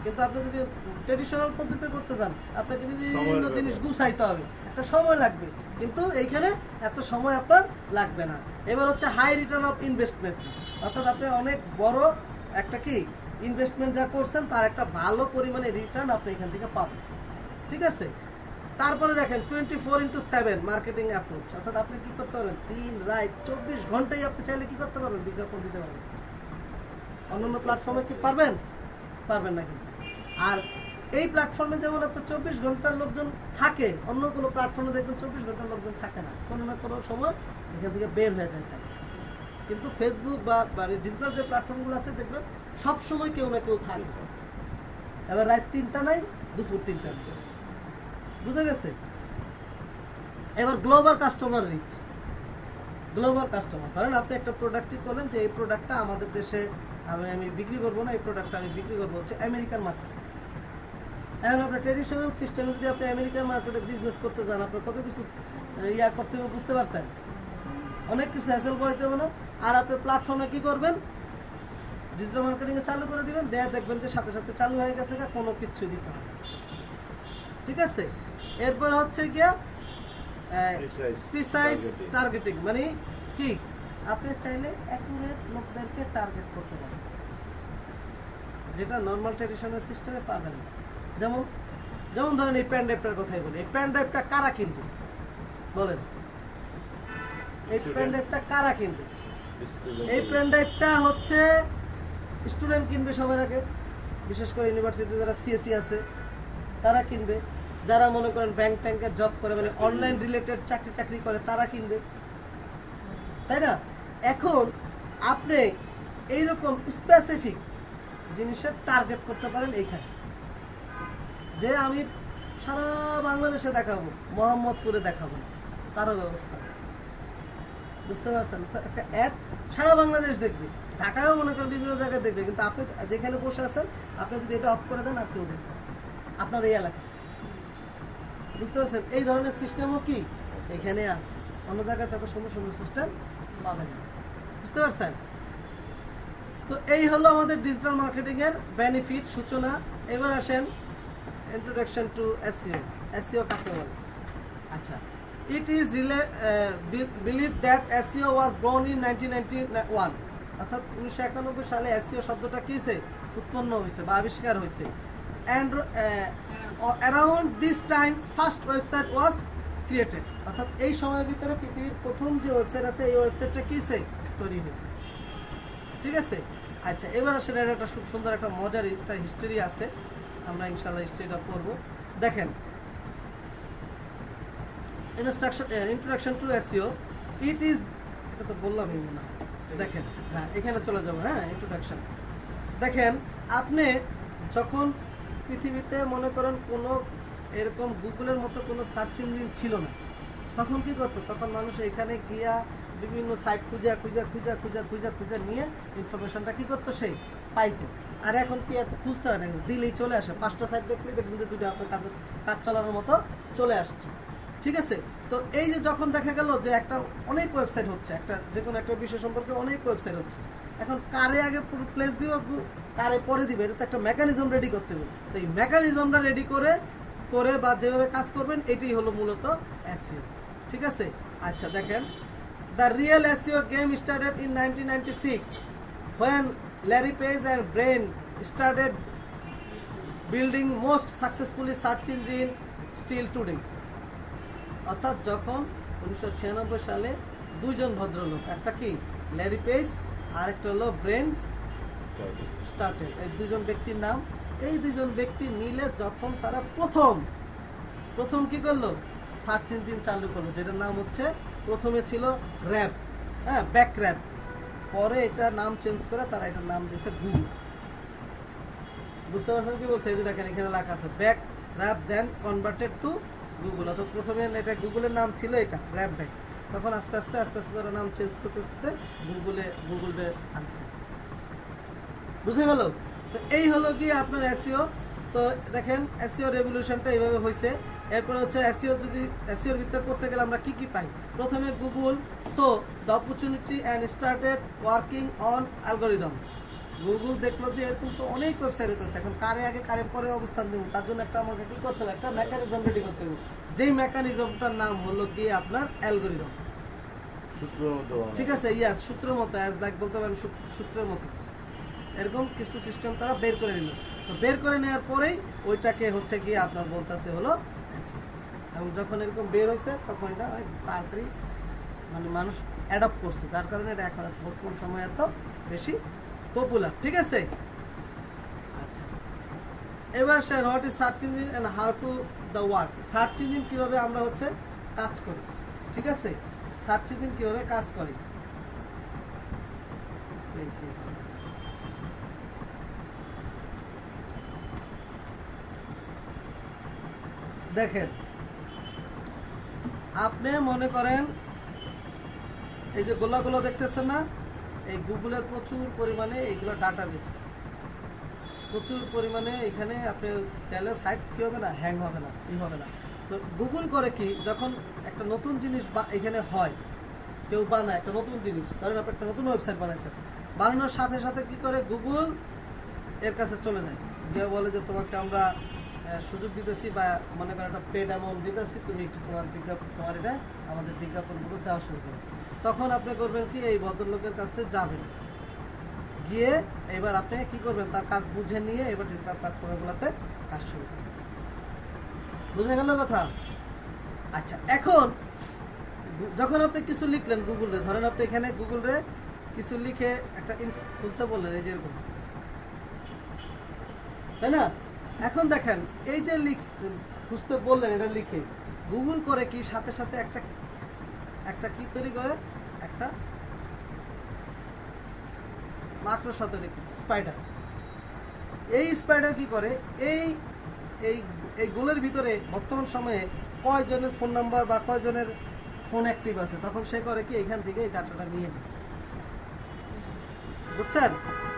কিন্তু আপনি যদি ট্রেডিশনাল পদ্ধতিতে করতে চান আপনাকে বিভিন্ন জিনিস গুছাইতে হবে, একটা সময় লাগবে, কিন্তু এইখানে এত সময় আপনার লাগবে না। এবার হচ্ছে হাই রিটার্ন অফ ইনভেস্টমেন্ট, অর্থাৎ আপনি অনেক বড় একটা কি ইনভেস্টমেন্ট যা করছেন তার একটা ভালো পরিমাণে রিটার্ন আপনি এখান থেকে পাবেন। ঠিক আছে। তারপরে দেখেন 24/7 মার্কেটিং অ্যাপ্রোচ, অর্থাৎ আপনি কি করতে পারবেন, দিন রাত 24 ঘন্টায় আপনি চাইলে কি করতে পারবেন, বিজ্ঞাপন দিতে পারবেন। অন্যান্য প্ল্যাটফর্মে কি পারবেন? পারবেন না কিন্তু। আর এই প্ল্যাটফর্মে যেমন আপনার 24 ঘন্টার লোকজন থাকে, অন্য কোনো প্ল্যাটফর্মে দেখবেন 24 ঘন্টার লোকজন থাকে না, কোনো না কোনো সময় এখান থেকে বের হয়ে যায়। কিন্তু ফেসবুক বা ডিজিটাল যে প্ল্যাটফর্মগুলো আছে দেখবেন সবসময় কেউ না কেউ থাকবে। এবার রাত 3টা নাই, দুপুর 3টা নাই, বুঝে গেছে। এবার global customer reach, global customer, ধরেন আপনি একটা প্রোডাক্টই করলেন যে এই প্রোডাক্টটা আমাদের দেশে আমি বিক্রি করবো না, এই প্রোডাক্টটা আমি বিক্রি করবো হচ্ছে আমেরিকান মার্কেটে। এখন আপনার ট্রেডিশনাল সিস্টেমে যদি আপনি আমেরিকান মার্কেটে বিজনেস করতে যান, আপনার কত কিছু ইয়া করতে হবে বুঝতে পারছেন, অনেক কিছু হ্যাসেল করতে হবে না। আর আপনি প্ল্যাটফর্মে কি করবেন, ডিজিটাল মার্কেটিং এ চালু করে দিবেন, দেখবেন যে সাথে সাথে চালু হয়ে গেছে, কোনো কিছু দিতে হবে, ঠিক আছে। এরপর হচ্ছে গিয়া প্রিসাইজ টার্গেটিং, মানে কি আপনি চাইলে অ্যাকুরেট লোকদেরকে টার্গেট করতে পারেন, যেটা নর্মাল ট্রেডিশনাল সিস্টেমে পাবেন না। যেমন ধরেন এই পেন ড্রাইভটার কথাই বলি, এই পেন ড্রাইভটা কারা কিনবে বলেন, এই পেন ড্রাইভটা কারা কিনবে? এই পেন ড্রাইভটা হচ্ছে স্টুডেন্ট কিনবে সবার আগে, বিশেষ করে ইউনিভার্সিটিতে যারা সিএসসি আছে তারা কিনবে, যারা মনে করেন ব্যাংক ট্যাঙ্কে জব করে, মানে অনলাইন রিলেটেড চাকরি করে তারা কিনবে, তাই না? এখন আপনি এইরকম স্পেসিফিক জিনিসের টার্গেট করতে পারেন এইখানে, যে আমি সারা বাংলাদেশে দেখাবো, মোহাম্মদপুরে দেখাবো, তারও ব্যবস্থা আছে, বুঝতে পারছেন? একটা অ্যাড সারা বাংলাদেশ দেখবে, ঢাকায়ও মনে করেন বিভিন্ন জায়গায় দেখবে, কিন্তু আপনি যেখানে বসে আছেন আপনি যদি এটা অফ করে দেন আপনিও দেখবেন আপনার এই এলাকায়, বুঝতে পারছেন? এই ধরনের সিস্টেমও কি এখানে আছে, অন্য জায়গায় তত সুন্দর সুন্দর সিস্টেম পাবেন না, বুঝতে পারছেন? তো এই হলো আমাদের ডিজিটাল মার্কেটিং এর বেনিফিট সূচনা। এবার আসেন ইন্ট্রোডাকশন টু এসইও। এসইও কাকে বলে? আচ্ছা, it is believed that SEO was born in 1991, অর্থাৎ 1991 সালে এসইও শব্দটা কিসে উৎপন্ন হয়েছে বা আবিষ্কার হয়েছে। and around this time first website was created, অর্থাৎ এই সময়ের ভিতরে পৃথিবীর প্রথম যে ওয়েবসাইট আছে এই ওয়েবসাইটটা কিসে তৈরি হয়েছে, ঠিক আছে। আচ্ছা, এবার আসলে একটা খুব সুন্দর একটা মজার একটা হিস্টরি আছে, আমরা ইনশাআল্লাহ হিস্টরিটা পড়বো। দেখেন, introduction to SEO, it is, এটা তো বললামই না, দেখেন হ্যাঁ এখানে চলে যাবো। হ্যাঁ, ইন্ট্রোডাকশন দেখেন, আপনি যখন পৃথিবীতে মনে করেন কোনো এরকম গুগলের মতো কোনো সার্চ ইঞ্জিন ছিল না, তখন কি করতো, তখন মানুষ এখানে গিয়া বিভিন্ন সাইট খুঁজা নিয়ে ইনফরমেশনটা কি করতো, সেই পাইতো। আর এখন কি এত খুঁজতে হয় না, দিলেই চলে আসে, 5টা সাইট দেখলে দেখবেন যে দুটো আপনার কাছে কাজ চালানোর মতো চলে আসছে, ঠিক আছে। তো এই যে যখন দেখা গেল যে একটা অনেক ওয়েবসাইট হচ্ছে, একটা যে কোনো একটা বিষয় সম্পর্কে অনেক ওয়েবসাইট হচ্ছে, এখন কারে আগে প্লেস দিব, কারে পরে দিবে, এটা তো একটা মেকানিজম রেডি করতে হবে। তো এই মেকানিজমটা রেডি করে বা যেভাবে কাজ করবেন এটাই হলো মূলত এসইও, ঠিক আছে। আচ্ছা দেখেন, the real SEO game started in 1996 when Larry Page and Brain started building most successfully search engine still today, অর্থাৎ যখন 1996 সালে দুইজন ভদ্রলোক, একটা কি ল্যারি পেজ আর একটা হলো ব্রেন স্টার্টেড, এই দুজন ব্যক্তির নাম, এই দুজন ব্যক্তি মিলে যখন তারা প্রথম কি করলো, সার্চ ইঞ্জিন চালু করলো, যেটার নাম হচ্ছে প্রথমে ছিল র্যাপ, হ্যাঁ ব্যাক র্যাপ, পরে এটা নাম চেঞ্জ করে তারা এটার নাম দিয়েছে গুগল, বুঝতে পারছেন কি বলছে? এই যে দেখেন এখানে লেখা আছে back wrap then converted to Google, অর্থাৎ প্রথমে এটা গুগলের নাম ছিল এটা র্যাপ ব্যাক, তখন আস্তে আস্তে তারা নাম চেঞ্জ করতে গুগলে আনছে, বুঝে গেল? তো এই হলো কি আপনার এসইও। তো দেখেন এসইও রেভলিউশনটা এইভাবে হয়েছে। এরপরে হচ্ছে এসইওর ভিতরে করতে গেলে আমরা কি পাই, প্রথমে Google so the opportunity and started working on algorithm. Google দেখলো যে এরকম তো অনেক ওয়েবসাইট হতেছে, এখন কারে আগে কারে পরে অবস্থান দেবো, তার জন্য একটা আমাকে কি করতে হবে, একটা মেকানিজম রেডি করতে হবে, যেই মেকানিজমটার নাম হলো কি আপনার অ্যালগোরিদম, সূত্রের মতো, ঠিক আছে। ইয়াস, সূত্রের মতো, অ্যাজ লাইক বলতে পারেন সূত্রের মতো, এরকম কিছু সিস্টেম তারা বের করে নিল। তো বের করে নেওয়ার পরেই ওইটাকে হচ্ছে গিয়ে আপনার বলতেছে হলো অ্যাসিড। এবং যখন এরকম বের হয়েছে তখন এটা অনেক তাড়াতাড়ি মানে মানুষ অ্যাডপ্ট করছে, যার কারণে এটা এখন বর্তমান সময়ে এত বেশি পপুলার। ঠিক আছে, আচ্ছা এবার sir what is search engine and how to the work. Search engine কিভাবে আমরা হচ্ছে কাজ করি, ঠিক আছে, সার্চ ইঞ্জিন কিভাবে কাজ করি। দেখেন আপনি মনে করেন এই যে গোলাগুলো দেখতেছেন না, এই গুগলের প্রচুর পরিমাণে এইগুলো ডাটাবেস, প্রচুর পরিমাণে এখানে আপনি গেলে সাইট কি হবে না, হ্যাং হবে না, ই হবে না। তো গুগল করে কি, যখন একটা নতুন জিনিস এখানে হয়, কেউ বানায় একটা নতুন জিনিস, ধরেন আপনি একটা নতুন ওয়েবসাইট বানাইছেন, বানানোর সাথে সাথে কি করে গুগল এর কাছে চলে যায়, গিয়ে বলে যে তোমাকে আমরা সুযোগ দিতেছি বা মনে করেন একটা পেড অ্যামাউন্ট দিতেছি, তুমি একটু তোমার বিজ্ঞাপন, তোমার এটা আমাদের বিজ্ঞাপনগুলো দেওয়া শুরু করো। তখন আপনি করবেন কি, এই ভদ্রলোকের কাছে যাবেন, গিয়ে এবার আপনি কি করবেন, তার কাজ বুঝে নিয়ে এবার ডিজিটাল প্ল্যাটফর্মগুলোতে কাজ শুরু করবেন। বুঝে গেল কথা? আচ্ছা এখন যখন আপনি কিছু লিখলেন গুগলে, ধরেন আপনি এখানে গুগলে কিছু লিখে একটা খুঁজতে বললেন, এই যে এরকম, তাই না? এখন দেখেন এই যে খুঁজতে বললেন, এটা লিখে গুগল করে কি সাথে সাথে একটা কি তৈরি করে, একটা মাকড়সা তৈরি করে, স্পাইডার। এই স্পাইডার কি করে, এই এই এই গোলের ভিতরে বর্তমান সময়ে কয়জনের ফোন নাম্বার বা কয়জনের ফোন অ্যাক্টিভ আছে, তখন সে করে কি এখান থেকে এই ডাটাটা নিয়ে নেয়, বুঝছেন,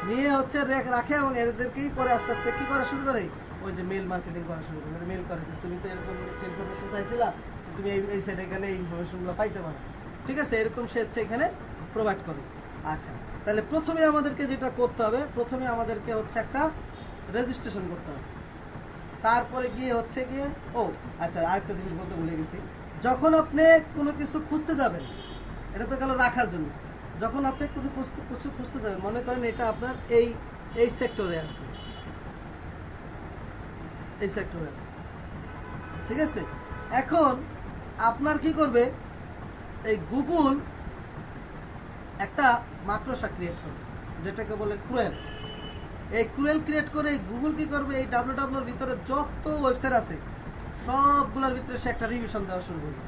নিয়ে হচ্ছে রাখে এবং এদেরকেই পরে আস্তে আস্তে কি করা শুরু করে, ওই যে মেল মার্কেটিং করা শুরু করে, মেল করে যে তুমি তো এরকম ইনফরমেশন চাইছিলা, তুমি এই সাইডে গেলে এই ইনফরমেশনগুলো পাইতে পারো, ঠিক আছে, এরকম সে হচ্ছে এখানে প্রোভাইড করে। আচ্ছা তাহলে প্রথমে আমাদেরকে যেটা করতে হবে, প্রথমে আমাদেরকে হচ্ছে একটা রেজিস্ট্রেশন করতে হবে, তারপরে গিয়ে হচ্ছে গিয়ে আচ্ছা আরেকটা জিনিস বলতে ভুলে গেছি, যখন আপনি কোনো কিছু খুঁজতে যাবেন, এটা তো গেল রাখার জন্য, যখন আপনি কোনো কিছু খুঁজতে যাবেন, মনে করেন এটা আপনার এই সেক্টরে আছে, এই সেক্টরে আছে, ঠিক আছে, এখন আপনার কি করবে, এই গুগল একটা মাকড়সা ক্রিয়েট করবে যেটাকে বলে ক্রুয়েল। এই ক্রুয়েল ক্রিয়েট করে গুগল কি করবে, এই www এর ভিতরে যত ওয়েবসাইট আছে সবগুলোর ভিতরে সে একটা রিভিশন দেওয়া শুরু করবে,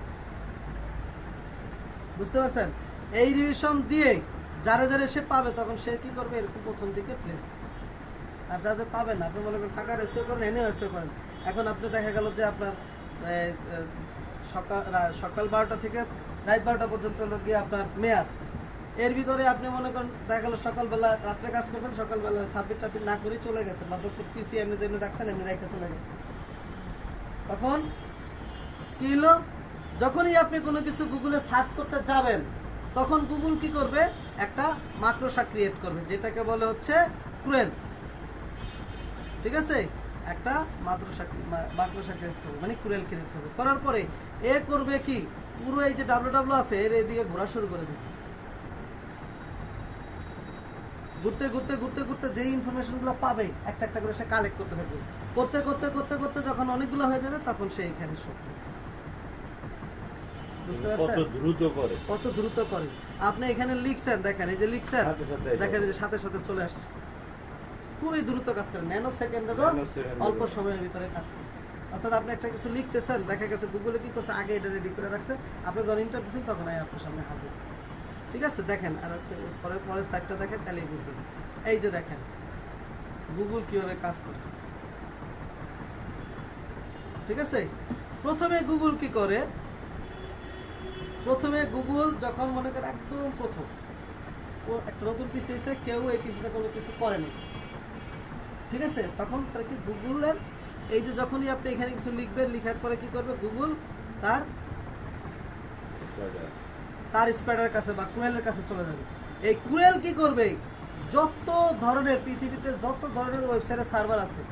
বুঝতে পারছেন? এই রিভিশন দিয়ে যারা যারা সে পাবে, তখন সে কি করবে, এরকম প্রথম দিকে প্লেস, আর যাদের পাবেন আপনি মনে করেন টাকার এসিও করেন, এনে এসিও করেন। এখন আপনি দেখা গেল যে আপনার সকাল 12টা থেকে রাত 12টা পর্যন্ত গিয়ে আপনার মেয়াদ, এর ভিতরে আপনি মনে করেন দেখা গেল সকালবেলা রাত্রে কাজ করছেন, সকালবেলা সাবমিট টাবমিট না করে চলে গেছেন, বা পিসি এমনি যেমনি রাখছেন এমনি রেখে চলে গেছেন, তখন কি হলো, যখনই আপনি কোনো কিছু গুগলে সার্চ করতে যাবেন, তখন গুগল কি করবে, একটা মাকড়সা ক্রিয়েট করবে যেটাকে বলে হচ্ছে ক্রুয়েল, ঠিক আছে, একটা মাকড়সা ক্রিয়েট করবে, মানে ক্রুয়েল ক্রিয়েট করবে, করার পরে এ করবে কি, পুরো এই যে www আছে এর এদিকে ঘোরা শুরু করে দেবে, ঘুরতে ঘুরতে ঘুরতে ঘুরতে যে ইনফরমেশন গুলো পাবে একটা একটা করে সে কালেক্ট করতে থাকবে, করতে করতে করতে করতে যখন অনেকগুলো হয়ে যাবে, তখন সে এখানে শো করবে। বুঝতে পারছেন কত দ্রুত করে? আপনি এখানে লিখছেন, দেখেন এই যে লিখছেন, দেখেন এই যে সাথে সাথে চলে আসছে, খুবই দ্রুত কাজ করে, ন্যানো সেকেন্ডেরও অল্প সময়ের ভিতরে কাজ করে। অর্থাৎ আপনি একটা কিছু লিখতেছেন, দেখা গেছে গুগলে কি করছে, আগে এটা রেডি করে রাখছে, আপনি যখন ইন্টার দিচ্ছেন তখন আপনার সামনে হাজির, ঠিক আছে। দেখেন আর পরের সাইটটা দেখেন, তাহলেই বুঝবেন। এই যে দেখেন গুগল কিভাবে কাজ করে, ঠিক আছে। প্রথমে গুগল কি করে, প্রথমে গুগল যখন মনে করেন একদম প্রথম ও একটা নতুন পিসি এসে, কেউ এই পিসিতে কোনো কিছু করেনি, ঠিক আছে, তখন কি গুগলের এই যে যখনই আপনি এখানে কিছু লিখবেন, লিখার পরে কি করবে গুগল, তার স্পাইডারের কাছে বা ক্রুয়েলের কাছে চলে যাবে। এই ক্রুয়েল কি করবে, যত ধরনের পৃথিবীতে যত ধরনের ওয়েবসাইটের সার্ভার আছে,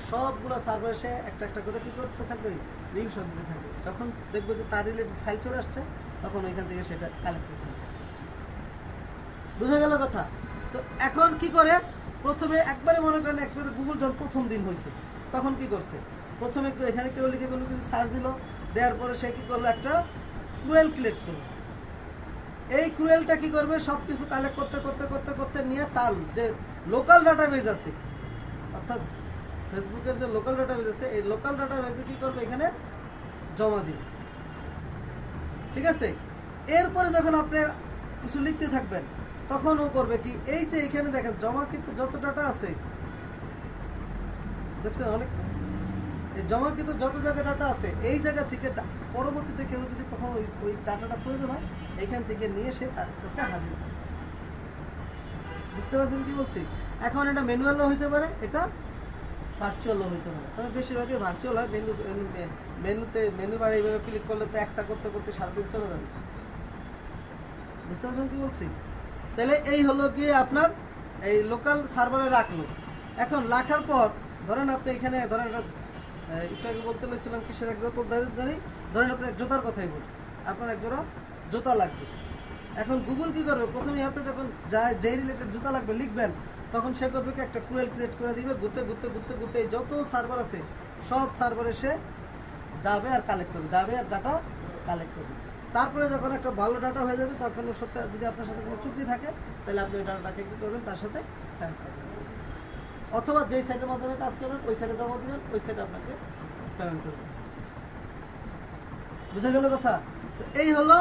সবগুলো সার্ভার সে একটা একটা করে কি করতে থাকবে, রিভিশন দিতে থাকবে। যখন দেখবে যে তার রিলেটেড ফাইল চলে আসছে, তখন ওইখান থেকে সেটা কালেক্ট করতে হবে। বুঝা গেল কথা? তো এখন কি করে, প্রথমে একবারে মনে করেন একবারে গুগল যখন প্রথম দিন হয়েছে তখন কি করছে, প্রথমে এখানে কেউ লিখে কোনো কিছু সার্চ দিল, দেওয়ার পরে সে কি করলো, একটা ক্রুয়েল ক্রিয়েট করলো। এই ক্রুয়েলটা কি করবে, সবকিছু কালেক্ট করতে করতে করতে করতে নিয়ে তার যে লোকাল ডাটাবেজ আছে, অর্থাৎ ফেসবুকের যে লোকাল ডাটাবেজ আছে, এই লোকাল ডাটাবেজে কি করবে, এখানে জমা দিবে। ঠিক আছে, এরপরে যখন আপনি কিছু লিখতে থাকবেন তখন ও করবে কি, এই যে এখানে দেখেন জমা কিন্তু যত ডাটা আছে দেখছেন, অনেক জমা কিন্তু যত জায়গায় ডাটা আছে এই জায়গা থেকে পরবর্তীতে কেউ যদি কখনো ওই ডাটাটা প্রয়োজন হয় এইখান থেকে নিয়ে সে তার কাছে হাজির। বুঝতে পারছেন কি বলছি? এখন এটা ম্যানুয়ালও হইতে পারে, এটা ভার্চুয়ালও হইতে পারে। তবে বেশিরভাগই ভার্চুয়াল হয়। মেনু বার এইভাবে ক্লিক করলে তো একটা করতে করতে সারাদিন চলে যাবে। বুঝতে পারছেন কি বলছি? তাহলে এই হলো গিয়ে আপনার এই লোকাল সার্ভারে রাখলো। এখন রাখার পর ধরেন আপনি এখানে ধরেন একটু আগে বলতে বলেছিলাম কিসের এক জোতা, ধরেন আপনি জোতার কথাই বলি, আপনার এক জোড়া জুতা লাগবে। এখন গুগল কি করবে, প্রথমে আপনি যখন যেই রিলেটেড জুতা লাগবে লিখবেন, তখন সে করবে কি, একটা ক্রুয়েল ক্রিয়েট করে দিবে, ঘুরতে ঘুরতে ঘুরতে ঘুরতে যত সার্ভার আছে সব সার্ভারে সে যাবে আর কালেক্ট করবে, যাবে আর ডাটা কালেক্ট করবে। তারপরে যখন একটা ভালো ডাটা হয়ে যাবে তখন ওর সাথে যদি আপনার সাথে কোনো চুক্তি থাকে তাহলে আপনি ওই ডাটাটাকে কি করবেন, তার সাথে ট্রান্সফার করবেন, অথবা যেই সাইটের মাধ্যমে কাজ করবেন ওই সাইটে জমা দিবেন, ওই সাইটে আপনাকে পেমেন্ট করবেন। বুঝা গেল কথা? তো এই হলো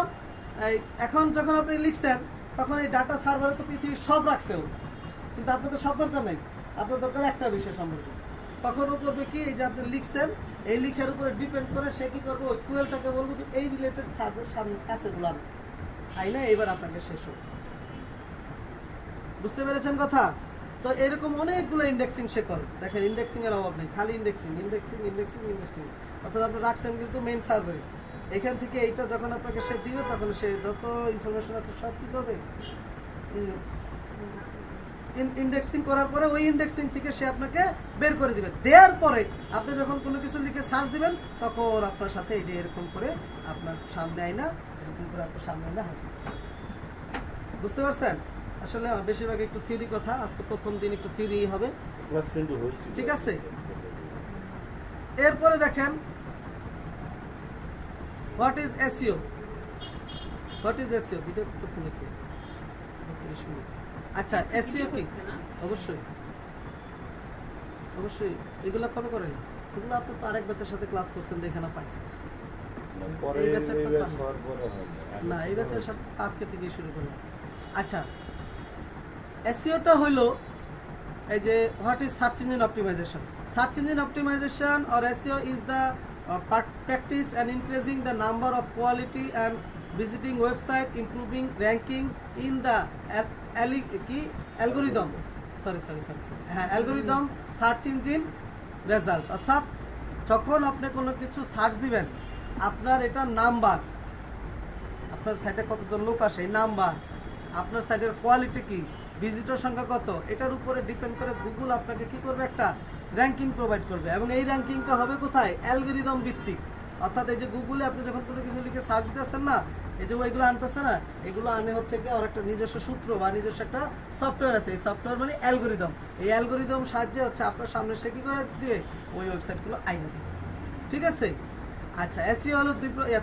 এখন যখন আপনি লিখছেন তখন এই ডাটা সার্ভারে তো পৃথিবীর সব রাখছে ও, কিন্তু আপনার তো সব দরকার নেই, আপনার দরকার একটা বিষয় সম্পর্কে। তখন ও করবে কি, এই যে আপনি লিখছেন এই লিখার উপরে ডিপেন্ড করে সে কি করবে, ওই কুয়েলটাকে বলবো যে এই রিলেটেড সার্ভার সামনে কাছে গুলান তাই না, এবার আপনাকে শেষ হবে। বুঝতে পেরেছেন কথা? তো এরকম অনেকগুলো ইন্ডেক্সিং সে করে। দেখেন ইন্ডেক্সিং এর অভাব নেই, খালি ইন্ডেক্সিং ইন্ডেক্সিং ইন্ডেক্সিং ইন্ডেক্সিং। অর্থাৎ আপনি রাখছেন কিন্তু মেইন সার্ভারে, এখান থেকে এইটা যখন আপনাকে সে দিবে তখন সে যত ইনফরমেশন আছে সব কি করবে, ইন্ডেক্সিং করার পরে ওই ইন্ডেক্সিং থেকে সে আপনাকে বের করে দিবে। দেওয়ার পরে আপনি যখন কোনো কিছু লিখে সার্চ দিবেন তখন আপনার সাথে এই যে এরকম করে আপনার সামনে আইনা, এরকম করে আপনার সামনে আইনা হাজির। বুঝতে পারছেন? আসলে বেশিরভাগ একটু থিওরি কথা, আজকে প্রথম দিন একটু থিওরি হবে, ঠিক আছে? এরপরে দেখেন what is SEO. What is SEO video তো শুনেছি। আচ্ছা, এসইও কি? অবশ্যই অবশ্যই এগুলো কবে করেন? এগুলো আপনি তো আরেক ব্যাচের সাথে ক্লাস করছেন, দেখে না পাইছেন। না, এই ব্যাচের সাথে আজকে থেকে শুরু করলাম। আচ্ছা, এসইওটা হইলো এই যে what is search engine optimization. Search engine optimization or SEO is the practice and increasing the number of quality and visiting website, improving ranking in the algorithm algorithm search engine result। অর্থাৎ যখন আপনি কোনো কিছু search দিবেন, আপনার এটা number, আপনার সাইটে কতজন লোক আসে এই নাম্বার, আপনার সাইটের কোয়ালিটি কি, ভিজিটর সংখ্যা কত, এটার উপরে ডিপেন্ড করে গুগল আপনাকে কি করবে, একটা র্যাঙ্কিং প্রোভাইড করবে। এবং এই র্যাঙ্কিংটা হবে কোথায়, অ্যালগরিদম ভিত্তিক। অর্থাৎ এই যে গুগলে আপনি যখন কোনো কিছু লিখে সার্চ দিতেছেন না, এই যে ওইগুলো আনতেছে না, এগুলো আনে হচ্ছে কি ওর একটা নিজস্ব সূত্র বা নিজস্ব একটা সফটওয়্যার আছে। এই সফটওয়্যার মানে অ্যালগরিদম। এই অ্যালগরিদম সাহায্যে হচ্ছে আপনার সামনে সে কি করে দিবে, ওই ওয়েবসাইটগুলো আইনে দিবে। ঠিক আছে? আচ্ছা, এসইও হলো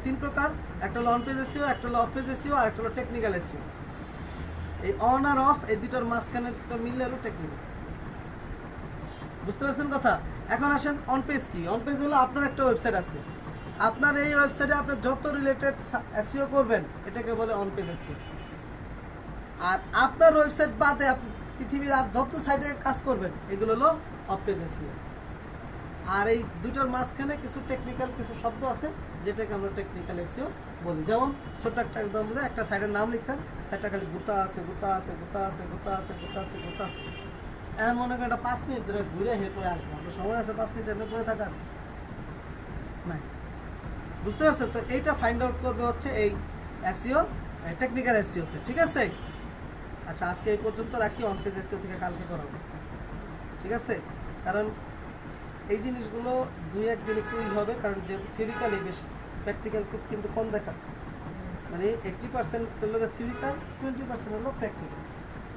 তিন প্রকার, একটা হলো অন পেজ এসইও, একটা হলো অফ পেজ এসইও, আর একটা হলো টেকনিক্যাল এসইও। এই অন আর অফ এই দুটোর মাঝখানে মিললে হলো টেকনিক্যাল। বুঝতে পারছেন কথা? এখন আসেন অন পেজ কি। অন পেজ হলো আপনার একটা ওয়েবসাইট আছে, আপনার এই ওয়েবসাইটে আপনি যত রিলেটেড এসইও করবেন এটাকে বলে অন পেজ এসইও। আর আপনার ওয়েবসাইট বাদে আপনি পৃথিবীর আর যত সাইটে কাজ করবেন এগুলো হলো অফ পেজ এসইও। আর এই দুটোর মাঝখানে কিছু টেকনিক্যাল কিছু শব্দ আছে যেটাকে আমরা টেকনিক্যাল এসইও বলি। যেমন ছোট্ট একটা একদম একটা সাইটের নাম লিখছেন, সাইটটা খালি ঘুরতে আছে ঘুরতে আছে ঘুরতে আছে ঘুরতে আছে ঘুরতে আছে ঘুরতে আছে, এখন মনে করেন 5 মিনিট ধরে ঘুরে হেঁটে পরে আসবো, আপনার সময় আছে 5 মিনিট এমনি পরে থাকার না। বুঝতে পারছেন? তো এইটা ফাইন্ড আউট করবে হচ্ছে এই এসইও, টেকনিক্যাল এসইওতে। ঠিক আছে? আচ্ছা, আজকে এই পর্যন্ত রাখি, অন পেজ এসইও থেকে কালকে করাবো। ঠিক আছে? কারণ এই জিনিসগুলো 2-1 দিন একটু হবে, কারণ যে থিওরিক্যালি বেশি, প্র্যাকটিক্যাল কিন্তু কম দেখাচ্ছে। মানে 80% হলো থিওরিক্যাল, 20% হলো প্র্যাকটিক্যাল।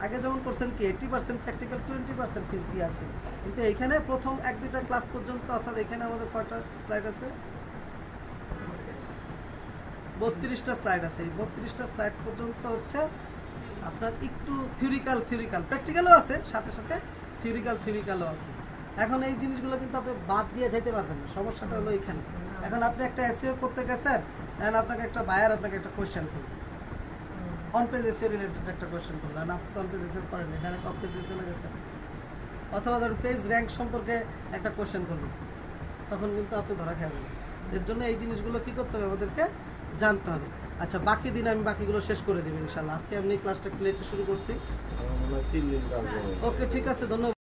আগে যেমন করছেন কি 80% প্র্যাকটিক্যাল 20% ফিজিক্যাল আছে, কিন্তু এইখানে প্রথম 1-2টা ক্লাস পর্যন্ত, অর্থাৎ এখানে আমাদের কয়টা স্লাইড আছে, 32টা স্লাইড আছে। এই 32টা স্লাইড পর্যন্ত হচ্ছে আপনার একটু থিওরিক্যাল প্র্যাকটিক্যালও আছে, সাথে সাথে থিওরিক্যালও আছে। এখন এই জিনিসগুলো কিন্তু আপনি বাদ দিয়ে যেতে পারবেন না, সমস্যাটা হলো এখানে। এখন আপনি একটা এসইও করতে গেছেন, এখন আপনাকে একটা বায়ার আপনাকে একটা কোয়েশ্চেন করবে, অন পেজ এসইও রিলেটেড একটা কোয়েশ্চেন করবে, আর আপনি অন পেজ এসইও করেন, এখানে অফ পেজ চলে গেছেন, অথবা ধরুন পেজ র্যাঙ্ক সম্পর্কে একটা কোয়েশ্চেন করবে, তখন কিন্তু আপনি ধরা খেয়ে যাবেন। এর জন্য এই জিনিসগুলো কি করতে হবে, আমাদেরকে জানতে হবে। আচ্ছা, বাকি দিন আমি বাকিগুলো শেষ করে দেবো ইনশাল্লাহ। আজকে আমি ক্লাসটা প্লেটে শুরু করছি। আমার মনে হয় 3 দিন কাজ হবে। ওকে, ঠিক আছে, ধন্যবাদ।